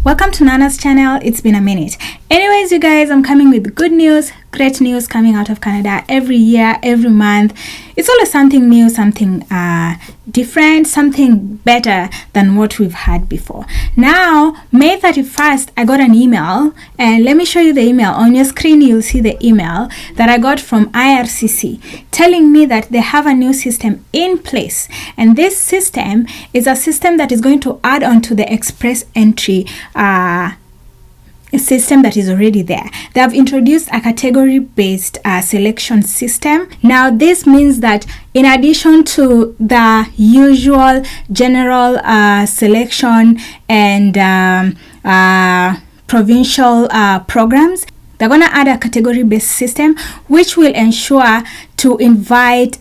Welcome to Nana's channel. It's been a minute. Anyways, you guys, I'm coming with good news, great news coming out of Canada every year, every month. It's always something new, something different, something better than what we've had before. Now, May 31st, I got an email, and let me show you the email. On your screen, you'll see the email that I got from IRCC telling me that they have a new system in place. And this system is a system that is going to add on to the express entry system that is already there. They have introduced a category-based selection system. Now, this means that in addition to the usual general selection and provincial programs, they're going to add a category-based system which will ensure to invite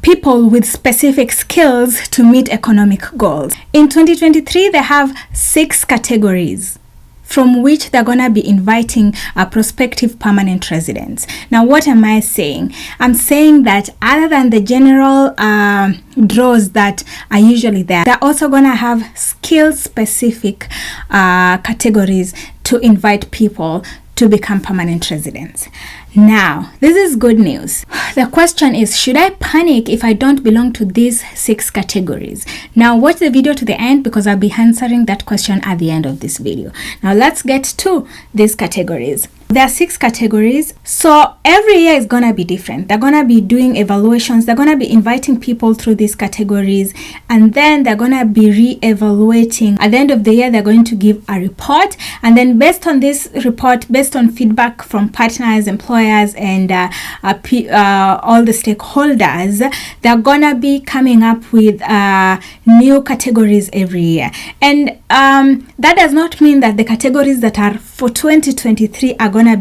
people with specific skills to meet economic goals. In 2023, they have 6 categories from which they're going to be inviting prospective permanent residents. Now, what am I saying? I'm saying that other than the general draws that are usually there, they're also going to have skill-specific categories to invite people to become permanent residents. Now, this is good news. The question is, should I panic if I don't belong to these 6 categories? Now, watch the video to the end because I'll be answering that question at the end of this video. Now, let's get to these categories. There are 6 categories, so every year is going to be different. They're going to be doing evaluations. They're going to be inviting people through these categories, and then they're going to be re-evaluating. At the end of the year, they're going to give a report, and then based on this report, based on feedback from partners, employers, and all the stakeholders, they're going to be coming up with new categories every year. And that does not mean that the categories that are for 2023 are going to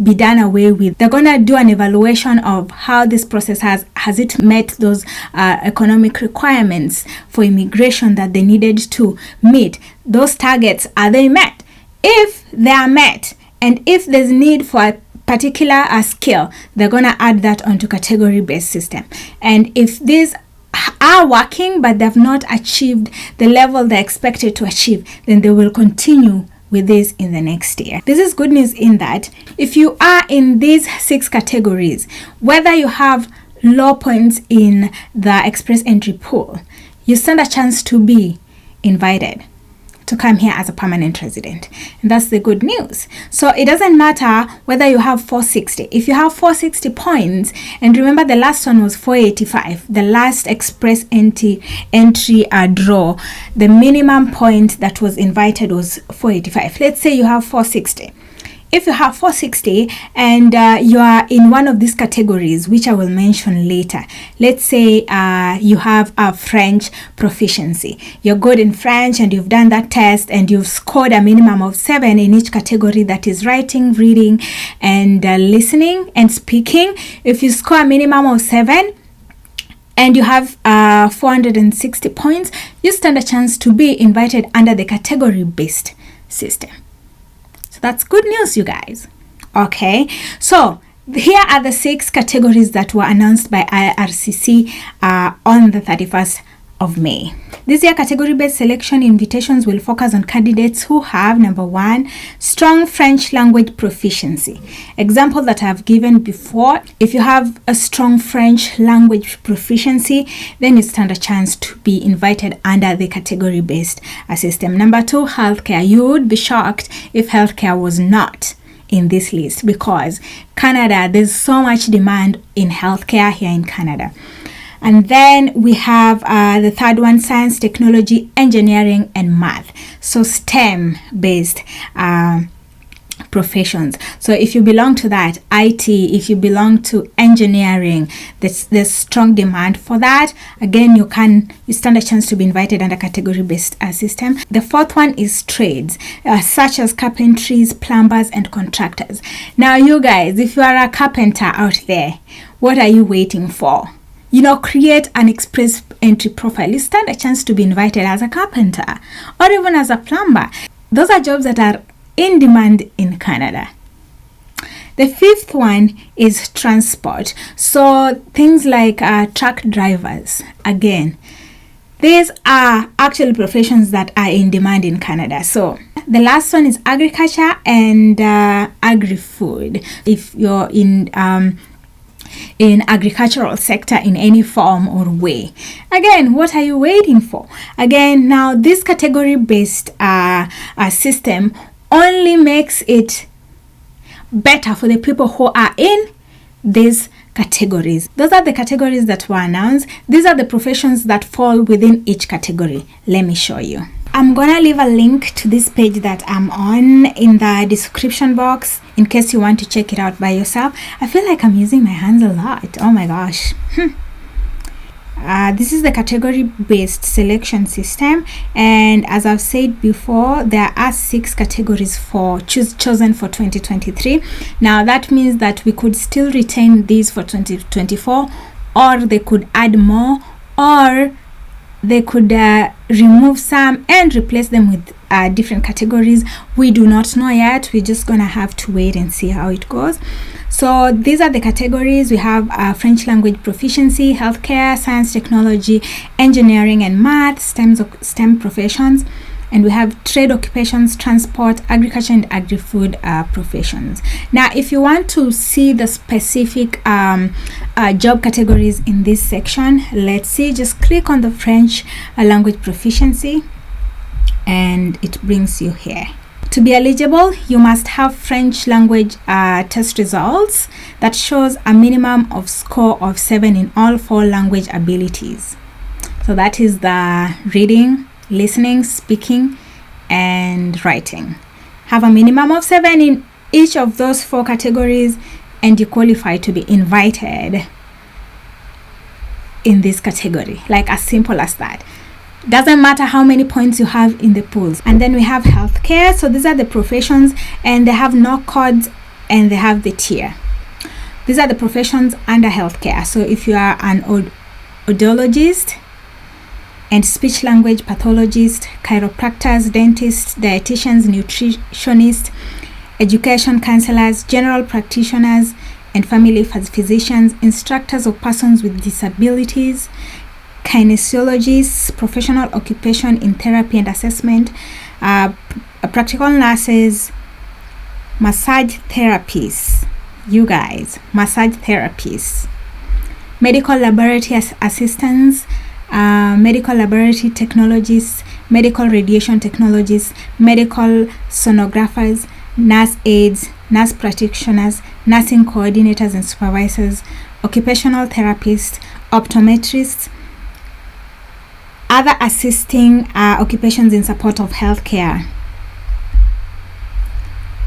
be done away with. They're going to do an evaluation of how this process has it met those economic requirements for immigration that they needed to meet. Those targets, are they met? If they are met, and if there's need for a particular skill, they're going to add that onto category-based system. And if these are working but they've not achieved the level they're expected to achieve, then they will continue with this in the next year. This is good news in that if you are in these 6 categories, whether you have low points in the express entry pool, you stand a chance to be invited to come here as a permanent resident. And that's the good news. So it doesn't matter whether you have 460. If you have 460 points, and remember the last one was 485, the last express entry draw, the minimum point that was invited was 485. Let's say you have 460. If you have 460 and you are in one of these categories, which I will mention later, let's say you have a French proficiency. You're good in French and you've done that test and you've scored a minimum of 7 in each category, that is writing, reading, and listening and speaking. If you score a minimum of 7 and you have 460 points, you stand a chance to be invited under the category-based system. That's good news, you guys. Okay, so here are the 6 categories that were announced by IRCC on the 31st of May. This year, category-based selection invitations will focus on candidates who have, number 1, strong French language proficiency. Example that I've given before, if you have a strong French language proficiency, then you stand a chance to be invited under the category-based system. Number 2, healthcare. You would be shocked if healthcare was not in this list because Canada, there's so much demand in healthcare here in Canada. And then we have the 3rd one, science, technology, engineering, and math. So STEM-based professions. So if you belong to that, IT, if you belong to engineering, there's strong demand for that. Again, you stand a chance to be invited under category-based system. The 4th one is trades, such as carpentries, plumbers, and contractors. Now, you guys, if you are a carpenter out there, what are you waiting for? Create an express entry profile. You stand a chance to be invited as a carpenter or even as a plumber. Those are jobs that are in demand in Canada. The 5th one is transport. So things like truck drivers. Again, These are actually professions that are in demand in Canada. So the last one is agriculture and agri-food. If you're in agricultural sector in any form or way, again, what are you waiting for? Again, now this category based system only makes it better for the people who are in these categories. Those are the categories that were announced. These are the professions that fall within each category. Let me show you. I'm gonna leave a link to this page that I'm on in the description box in case you want to check it out by yourself. I feel like I'm using my hands a lot. Oh my gosh. This is the category-based selection system, and as I've said before, there are 6 categories chosen for 2023. Now that means that we could still retain these for 2024, or they could add more, or they could remove some and replace them with different categories. We do not know yet. We're just gonna have to wait and see how it goes. So these are the categories. We have French language proficiency, healthcare, science, technology, engineering and math, STEM professions, and we have trade occupations, transport, agriculture and agri-food professions. Now if you want to see the specific job categories in this section, let's see, just click on the French language proficiency and it brings you here. To be eligible, you must have French language test results that shows a minimum of score of 7 in all 4 language abilities. So that is the reading, listening, speaking, and writing. Have a minimum of 7 in each of those 4 categories, and you qualify to be invited in this category. Like as simple as that. Doesn't matter how many points you have in the pools. And then we have healthcare. So these are the professions, and they have no codes and they have the tier. These are the professions under healthcare. So if you are an audiologist and speech language pathologist, chiropractors, dentists, dietitians, nutritionists, education counselors, general practitioners and family physicians, instructors of persons with disabilities, kinesiologists, professional occupation in therapy and assessment, practical nurses, massage therapists, massage therapists, medical laboratory assistants, medical laboratory technologists, medical radiation technologists, medical sonographers, nurse aides, nurse practitioners, nursing coordinators and supervisors, occupational therapists, optometrists, other assisting occupations in support of healthcare,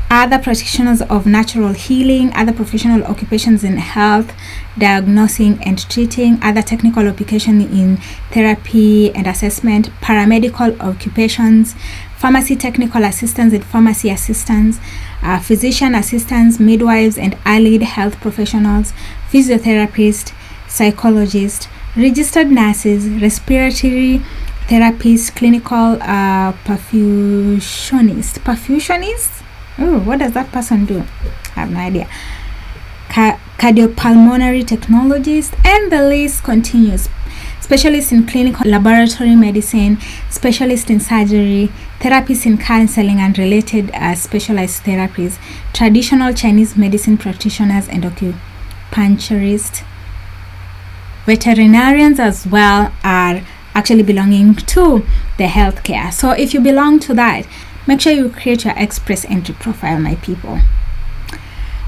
other practitioners of natural healing, other professional occupations in health, diagnosing and treating, other technical occupation in therapy and assessment, paramedical occupations, pharmacy technical assistants and pharmacy assistants, physician assistants, midwives and allied health professionals, physiotherapists, psychologists, registered nurses, respiratory therapists, clinical perfusionists. Oh, what does that person do? I have no idea. Cardiopulmonary technologists, and the list continues. Specialists in clinical laboratory medicine, specialists in surgery, therapists in counseling and related specialized therapies, traditional Chinese medicine practitioners and acupuncturists. Veterinarians as well are actually belonging to the healthcare. So if you belong to that, make sure you create your express entry profile, my people.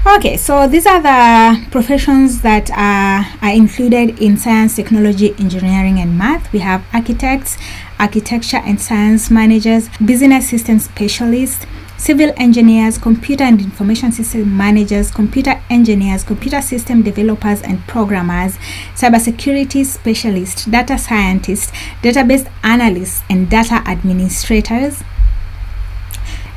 Okay, so these are the professions that are included in science, technology, engineering, and math. We have architects, architecture and science managers, business system specialists, civil engineers, computer and information system managers, computer engineers, computer system developers and programmers, cybersecurity specialists, data scientists, database analysts, and data administrators,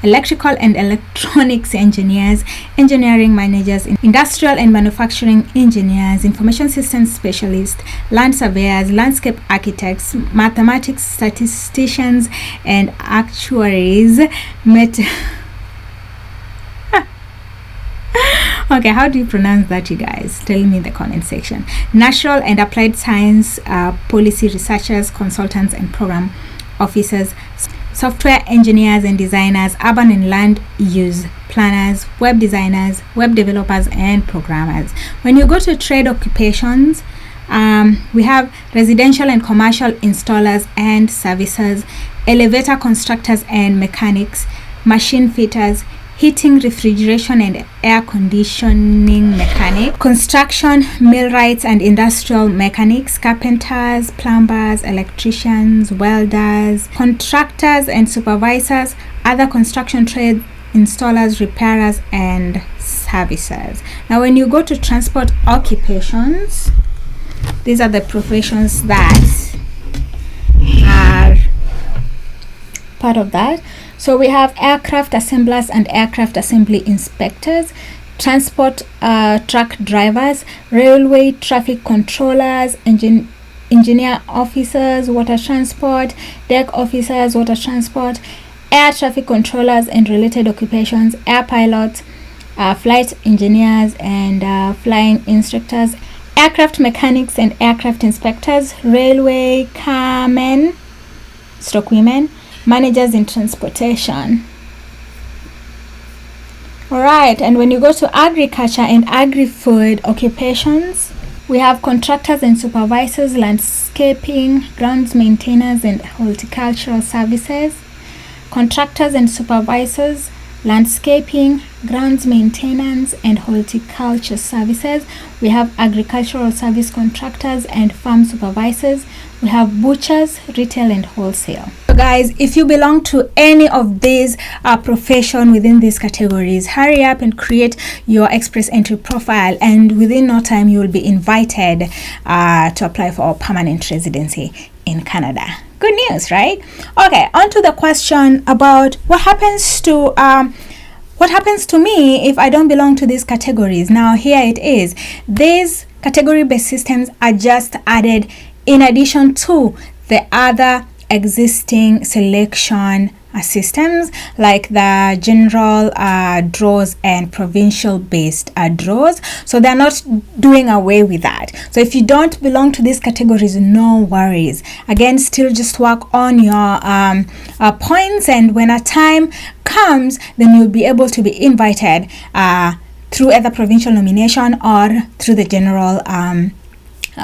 electrical and electronics engineers, engineering managers, industrial and manufacturing engineers, information systems specialists, land surveyors, landscape architects, mathematics, statisticians, and actuaries. Okay, how do you pronounce that, you guys? Tell me in the comment section. Natural and applied science policy researchers, consultants, and program officers, software engineers and designers, urban and land use planners, web designers, web developers, and programmers. When you go to trade occupations, we have residential and commercial installers and services, elevator constructors and mechanics, machine fitters, heating, refrigeration, and air conditioning mechanic, construction, millwrights and industrial mechanics, carpenters, plumbers, electricians, welders, contractors and supervisors, other construction trade installers, repairers, and services. Now, when you go to transport occupations, these are the professions that are part of that. So we have aircraft assemblers and aircraft assembly inspectors, transport truck drivers, railway traffic controllers, engineer officers, water transport, deck officers, water transport, air traffic controllers and related occupations, air pilots, flight engineers and flying instructors, aircraft mechanics and aircraft inspectors, railway carmen, stockwomen, managers in transportation. All right, and when you go to agriculture and agri-food occupations, we have contractors and supervisors, landscaping, grounds maintainers and horticultural services, contractors and supervisors, landscaping, grounds maintenance and horticulture services. We have agricultural service contractors and farm supervisors. We have butchers, retail and wholesale. So guys, if you belong to any of these profession within these categories, hurry up and create your express entry profile, and within no time you will be invited to apply for a permanent residency in Canada. Good news, right? Okay, on to the question about what happens to me if I don't belong to these categories. Now here it is. These category-based systems are just added in addition to the other existing selection systems like the general draws and provincial based draws. So they're not doing away with that. So if you don't belong to these categories, no worries. Again, still just work on your points, and when a time comes, then you'll be able to be invited through either provincial nomination or through the general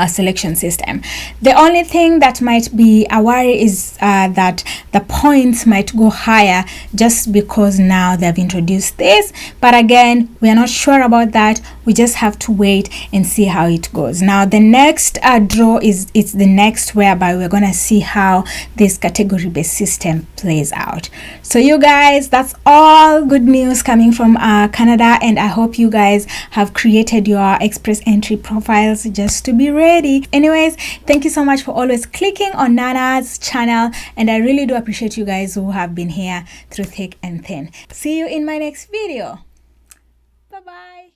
selection system. The only thing that might be a worry is that the points might go higher just because now they've introduced this, but again, we are not sure about that. We just have to wait and see how it goes. Now the next draw is the next, whereby we're gonna see how this category based system plays out. So you guys, that's all good news coming from Canada, and I hope you guys have created your express entry profiles just to be ready. Anyways, thank you so much for always clicking on Nana's channel, and I really do appreciate you guys who have been here through thick and thin. See you in my next video. Bye bye.